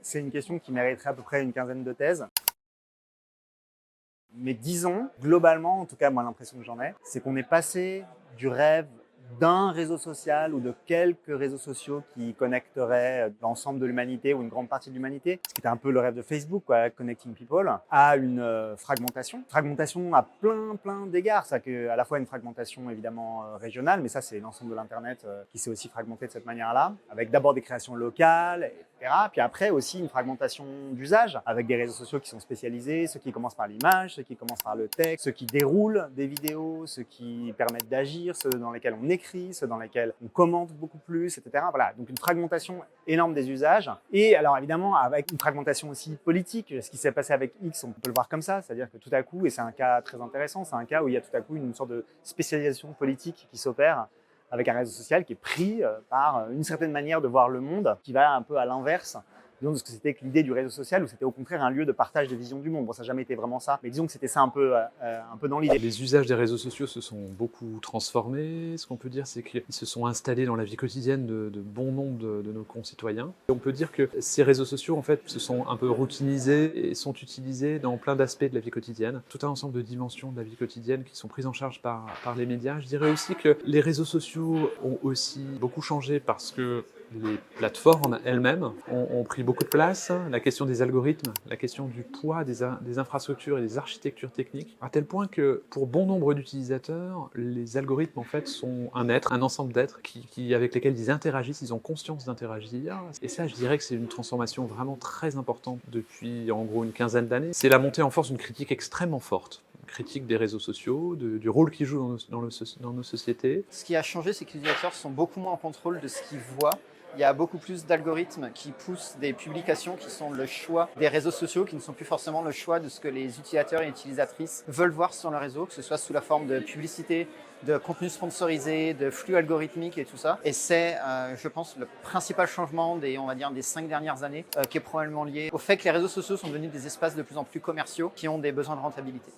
c'est une question qui mériterait à peu près une quinzaine de thèses. Mais disons, globalement, en tout cas moi l'impression que j'en ai, c'est qu'on est passé du rêve d'un réseau social ou de quelques réseaux sociaux qui connecteraient l'ensemble de l'humanité ou une grande partie de l'humanité, ce qui était un peu le rêve de Facebook, quoi, Connecting People, à une fragmentation. Fragmentation à plein d'égards, ça que à la fois une fragmentation évidemment régionale, mais ça c'est l'ensemble de l'internet qui s'est aussi fragmenté de cette manière-là, avec d'abord des créations locales, etc. Puis après aussi une fragmentation d'usage, avec des réseaux sociaux qui sont spécialisés, ceux qui commencent par l'image, ceux qui commencent par le texte, ceux qui déroulent des vidéos, ceux qui permettent d'agir, ceux dans lesquels on écrit, ceux dans lesquels on commente beaucoup plus, etc. Voilà, donc une fragmentation énorme des usages. Et alors évidemment, avec une fragmentation aussi politique, ce qui s'est passé avec X, on peut le voir comme ça, c'est-à-dire que tout à coup, et c'est un cas très intéressant, c'est un cas où il y a tout à coup une sorte de spécialisation politique qui s'opère avec un réseau social qui est pris par une certaine manière de voir le monde, qui va un peu à l'inverse de ce que c'était que l'idée du réseau social, où c'était au contraire un lieu de partage des visions du monde. Bon, ça n'a jamais été vraiment ça, mais disons que c'était ça un peu dans l'idée. Les usages des réseaux sociaux se sont beaucoup transformés. Ce qu'on peut dire, c'est qu'ils se sont installés dans la vie quotidienne de bon nombre de nos concitoyens. Et on peut dire que ces réseaux sociaux, en fait, se sont un peu routinisés et sont utilisés dans plein d'aspects de la vie quotidienne. Tout un ensemble de dimensions de la vie quotidienne qui sont prises en charge par les médias. Je dirais aussi que les réseaux sociaux ont aussi beaucoup changé parce que les plateformes elles-mêmes ont pris beaucoup de place. La question des algorithmes, la question du poids des infrastructures et des architectures techniques, à tel point que pour bon nombre d'utilisateurs, les algorithmes en fait sont un être, un ensemble d'êtres avec lesquels ils interagissent, ils ont conscience d'interagir. Et ça, je dirais que c'est une transformation vraiment très importante depuis en gros une quinzaine d'années. C'est la montée en force d'une critique extrêmement forte. Critique des réseaux sociaux, du rôle qu'ils jouent dans nos sociétés. Ce qui a changé, c'est que les utilisateurs sont beaucoup moins en contrôle de ce qu'ils voient. Il y a beaucoup plus d'algorithmes qui poussent des publications qui sont le choix des réseaux sociaux, qui ne sont plus forcément le choix de ce que les utilisateurs et utilisatrices veulent voir sur le réseau, que ce soit sous la forme de publicité, de contenu sponsorisé, de flux algorithmiques et tout ça. Et c'est, je pense, le principal changement des 5 dernières années, qui est probablement lié au fait que les réseaux sociaux sont devenus des espaces de plus en plus commerciaux qui ont des besoins de rentabilité.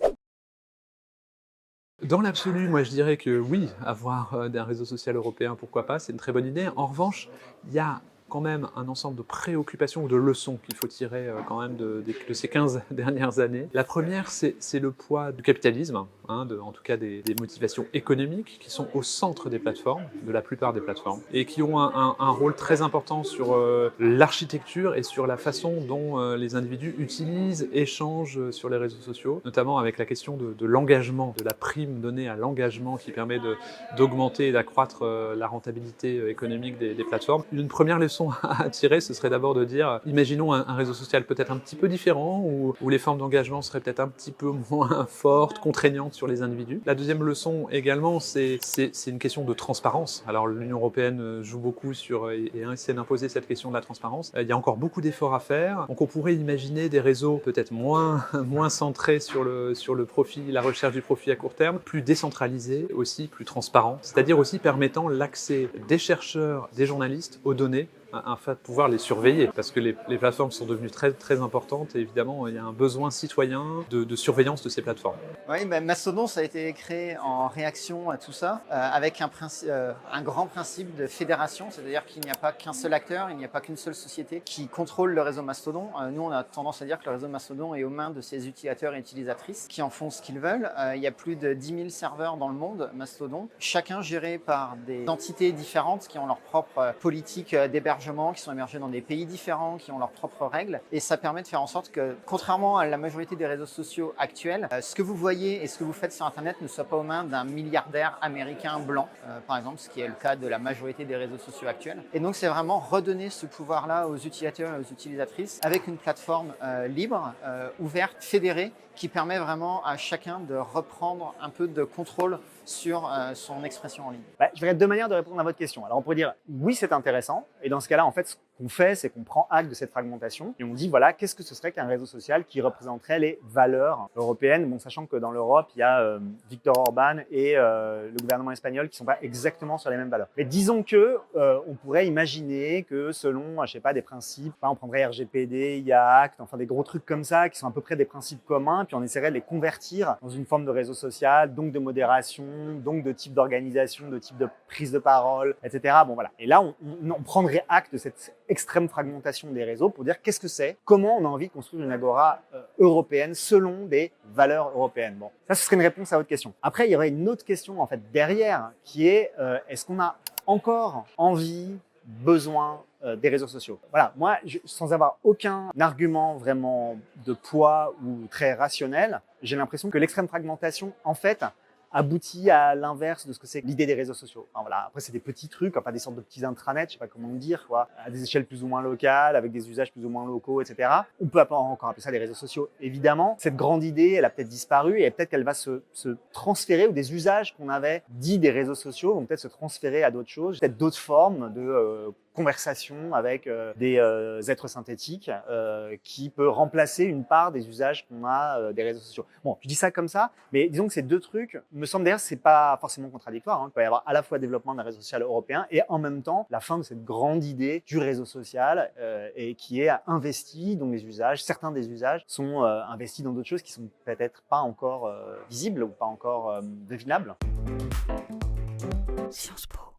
Dans l'absolu, moi je dirais que oui, avoir un réseau social européen, pourquoi pas, c'est une très bonne idée. En revanche, il y a quand même un ensemble de préoccupations ou de leçons qu'il faut tirer quand même de ces 15 dernières années. La première, c'est le poids du capitalisme, en tout cas des motivations économiques qui sont au centre des plateformes, de la plupart des plateformes, et qui ont un rôle très important sur l'architecture et sur la façon dont les individus utilisent, échangent sur les réseaux sociaux, notamment avec la question de l'engagement, de la prime donnée à l'engagement qui permet d'augmenter et d'accroître la rentabilité économique des plateformes. Une première leçon à tirer, ce serait d'abord de dire, imaginons un réseau social peut-être un petit peu différent, où les formes d'engagement seraient peut-être un petit peu moins fortes, contraignantes sur les individus. La deuxième leçon également, c'est une question de transparence. Alors l'Union européenne joue beaucoup et essaie d'imposer cette question de la transparence. Il y a encore beaucoup d'efforts à faire. Donc on pourrait imaginer des réseaux peut-être moins centrés sur le profit, la recherche du profit à court terme, plus décentralisés aussi, plus transparents, c'est-à-dire aussi permettant l'accès des chercheurs, des journalistes aux données, afin de pouvoir les surveiller, parce que les plateformes sont devenues très importantes et évidemment il y a un besoin citoyen de surveillance de ces plateformes. Oui, Mastodon, ça a été créé en réaction à tout ça, avec un grand principe de fédération, c'est-à-dire qu'il n'y a pas qu'un seul acteur, il n'y a pas qu'une seule société qui contrôle le réseau Mastodon. Nous, on a tendance à dire que le réseau Mastodon est aux mains de ses utilisateurs et utilisatrices qui en font ce qu'ils veulent. Il y a plus de 10 000 serveurs dans le monde Mastodon, chacun géré par des entités différentes qui ont leur propre politique d'hébergement, qui sont émergés dans des pays différents, qui ont leurs propres règles. Et ça permet de faire en sorte que, contrairement à la majorité des réseaux sociaux actuels, ce que vous voyez et ce que vous faites sur Internet ne soit pas aux mains d'un milliardaire américain blanc, par exemple, ce qui est le cas de la majorité des réseaux sociaux actuels. Et donc, c'est vraiment redonner ce pouvoir-là aux utilisateurs et aux utilisatrices avec une plateforme libre, ouverte, fédérée, qui permet vraiment à chacun de reprendre un peu de contrôle sur son expression en ligne. Je verrais deux manières de répondre à votre question. Alors on pourrait dire oui, c'est intéressant, et dans ce cas-là, en fait, ce qu'on fait, c'est qu'on prend acte de cette fragmentation et on dit voilà, qu'est-ce que ce serait qu'un réseau social qui représenterait les valeurs européennes, bon, sachant que dans l'Europe, il y a Viktor Orban et le gouvernement espagnol qui ne sont pas exactement sur les mêmes valeurs. Mais disons que on pourrait imaginer que selon, je sais pas, des principes, on prendrait RGPD, IAACT, enfin des gros trucs comme ça, qui sont à peu près des principes communs, puis on essaierait de les convertir dans une forme de réseau social, donc de modération, donc de type d'organisation, de type de prise de parole, etc. Bon voilà. Et là, on prendrait acte de cette extrême fragmentation des réseaux pour dire qu'est-ce que c'est, comment on a envie de construire une agora européenne selon des valeurs européennes. Bon, ça, ce serait une réponse à votre question. Après, il y aurait une autre question en fait derrière qui est est-ce qu'on a encore envie, besoin des réseaux sociaux. Voilà, moi, sans avoir aucun argument vraiment de poids ou très rationnel, j'ai l'impression que l'extrême fragmentation, en fait, aboutit à l'inverse de ce que c'est l'idée des réseaux sociaux. Enfin, voilà. Après, c'est des petits trucs, enfin des sortes de petits intranets, je sais pas comment le dire, quoi, à des échelles plus ou moins locales, avec des usages plus ou moins locaux, etc. On peut encore appeler ça les réseaux sociaux, évidemment. Cette grande idée, elle a peut-être disparu et peut-être qu'elle va se transférer, ou des usages qu'on avait dit des réseaux sociaux vont peut-être se transférer à d'autres choses, peut-être d'autres formes de conversation avec des êtres synthétiques qui peut remplacer une part des usages qu'on a des réseaux sociaux. Bon, je dis ça comme ça, mais disons que ces deux trucs, me semble d'ailleurs, c'est pas forcément contradictoire. Hein. Il peut y avoir à la fois le développement d'un réseau social européen et en même temps la fin de cette grande idée du réseau social et qui est investi dans les usages. Certains des usages sont investis dans d'autres choses qui sont peut-être pas encore visibles ou pas encore devinables. Sciences Po.